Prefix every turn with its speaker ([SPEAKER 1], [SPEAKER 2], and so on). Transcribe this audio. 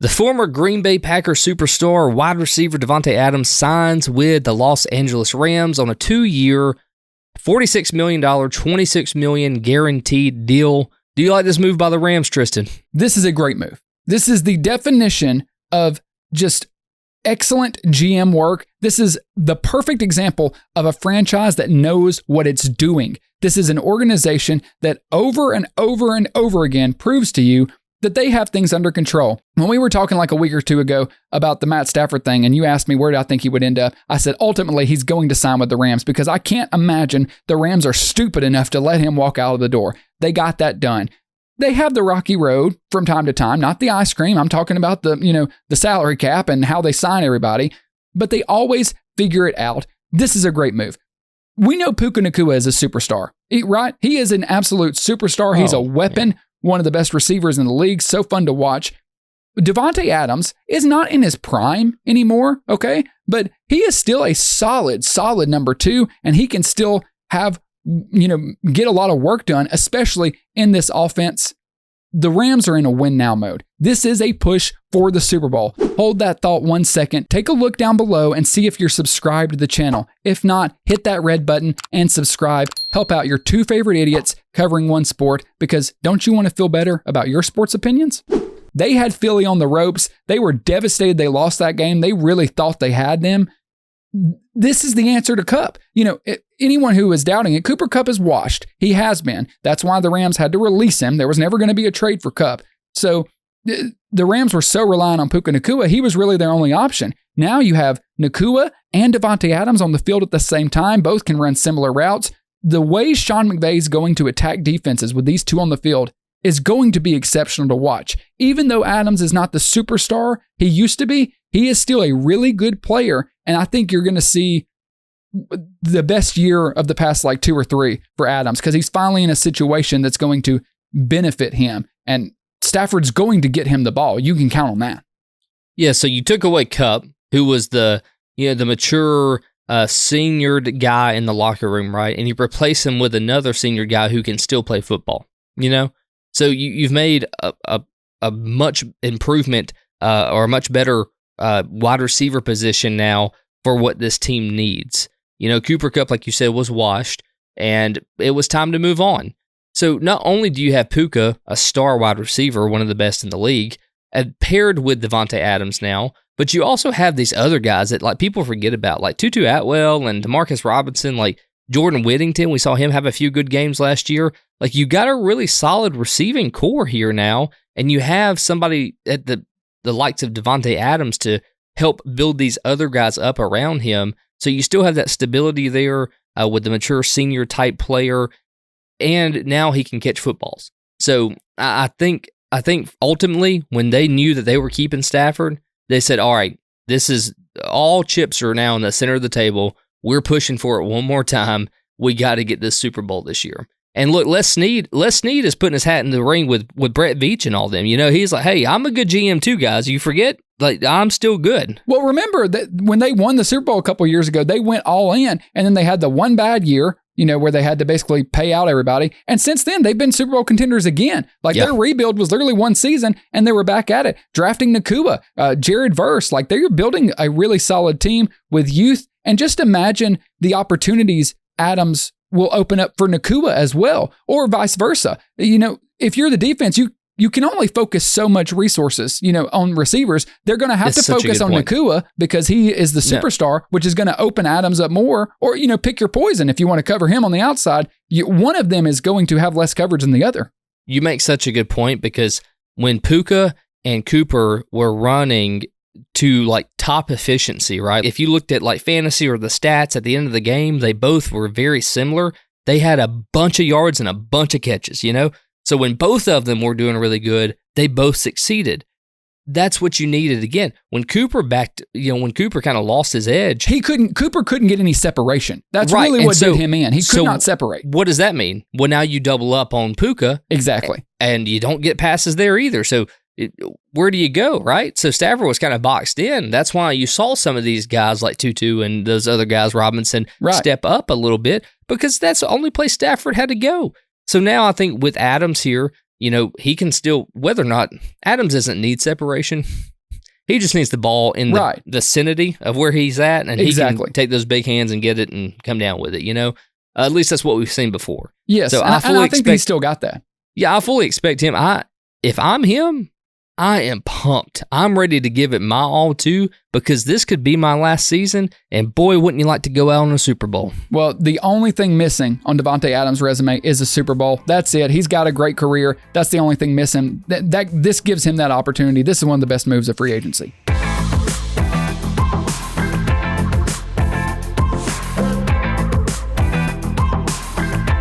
[SPEAKER 1] The former Green Bay Packers superstar wide receiver Davante Adams signs with the Los Angeles Rams on a 2-year, $46 million, $26 million guaranteed deal. Do you like this move by the Rams, Tristan?
[SPEAKER 2] This is a great move. This is the definition of just excellent GM work. This is the perfect example of a franchise that knows what it's doing. This is an organization that over and over and over again proves to you that they have things under control. When we were talking like a week or two ago about the Matt Stafford thing, and you asked me where did I think he would end up, I said ultimately he's going to sign with the Rams because I can't imagine the Rams are stupid enough to let him walk out of the door. They got that done. They have the rocky road from time to time, not the ice cream. I'm talking about the salary cap and how they sign everybody, but they always figure it out. This is a great move. We know Puka Nacua is a superstar, right? He is an absolute superstar. He's a weapon. Yeah. One of the best receivers in the league. So fun to watch. Davante Adams is not in his prime anymore, okay? But he is still a solid number 2, and he can still have, get a lot of work done, especially in this offense. The Rams are in a win now mode. This is a push for the Super Bowl. Hold that thought 1 second. Take a look down below and see if you're subscribed to the channel. If not, hit that red button and subscribe. Help out your 2 favorite idiots covering one sport, because don't you want to feel better about your sports opinions? They had Philly on the ropes. They were devastated they lost that game. They really thought they had them. This is the answer to Kupp. Anyone who is doubting it, Cooper Kupp is washed. He has been. That's why the Rams had to release him. There was never going to be a trade for Kupp. So the Rams were so reliant on Puka Nacua, he was really their only option. Now you have Nacua and Davante Adams on the field at the same time. Both can run similar routes. The way Sean McVay is going to attack defenses with these two on the field is going to be exceptional to watch. Even though Adams is not the superstar he used to be, he is still a really good player, and I think you're going to see the best year of the past 2 or 3 for Adams because he's finally in a situation that's going to benefit him, and Stafford's going to get him the ball. You can count on that.
[SPEAKER 1] Yeah, so you took away Kupp, who was the mature senior guy in the locker room, right? And you replace him with another senior guy who can still play football, So you've made a much improvement or a much better wide receiver position now for what this team needs. Cooper Kupp, like you said, was washed, and it was time to move on. So not only do you have Puka, a star wide receiver, one of the best in the league, paired with Davante Adams now, but you also have these other guys that people forget about, like Tutu Atwell and Demarcus Robinson, like Jordan Whittington. We saw him have a few good games last year. You got a really solid receiving core here now, and you have somebody at the likes of Davante Adams to help build these other guys up around him. So you still have that stability there with the mature senior type player, and now he can catch footballs. So I think ultimately when they knew that they were keeping Stafford, they said, all right, this is all chips are now in the center of the table. We're pushing for it one more time. We got to get this Super Bowl this year. And look, Les Snead is putting his hat in the ring with Brett Veach and all them. He's like, hey, I'm a good GM too, guys. You forget? I'm still good.
[SPEAKER 2] Well, remember that when they won the Super Bowl a couple years ago, they went all in, and then they had the one bad year, where they had to basically pay out everybody. And since then, they've been Super Bowl contenders again. Their rebuild was literally one season, and they were back at it. Drafting Nacua, Jared Verse, they're building a really solid team with youth. And just imagine the opportunities Adams will open up for Nacua as well, or vice versa. If you're the defense, you can only focus so much resources, on receivers. They're going to have to focus on Nacua because he is the superstar, which is going to open Adams up more, or, pick your poison. If you want to cover him on the outside, one of them is going to have less coverage than the other.
[SPEAKER 1] You make such a good point because when Puka and Cooper were running to top efficiency, right? If you looked at fantasy or the stats at the end of the game, they both were very similar. They had a bunch of yards and a bunch of catches, So when both of them were doing really good, they both succeeded. That's what you needed again. When Cooper when Cooper kind of lost his edge,
[SPEAKER 2] Cooper couldn't get any separation. That's right. Really what did him in. He could not separate.
[SPEAKER 1] What does that mean? Well, now you double up on Puka.
[SPEAKER 2] Exactly.
[SPEAKER 1] And you don't get passes there either. So where do you go, right? So Stafford was kind of boxed in. That's why you saw some of these guys like Tutu and those other guys, Robinson, step up a little bit, because that's the only place Stafford had to go. So now I think with Adams here, he can still, whether or not Adams doesn't need separation, He just needs the ball in the vicinity of where he's at, and he can take those big hands and get it and come down with it, you know? At least that's what we've seen before.
[SPEAKER 2] Yes, so I think he's still got that.
[SPEAKER 1] Yeah, I fully expect him. If I'm him, I am pumped. I'm ready to give it my all too, because this could be my last season, and boy, wouldn't you like to go out on a Super Bowl.
[SPEAKER 2] Well, the only thing missing on Davante Adams' resume is a Super Bowl. That's it. He's got a great career. That's the only thing missing. This gives him that opportunity. This is one of the best moves of free agency.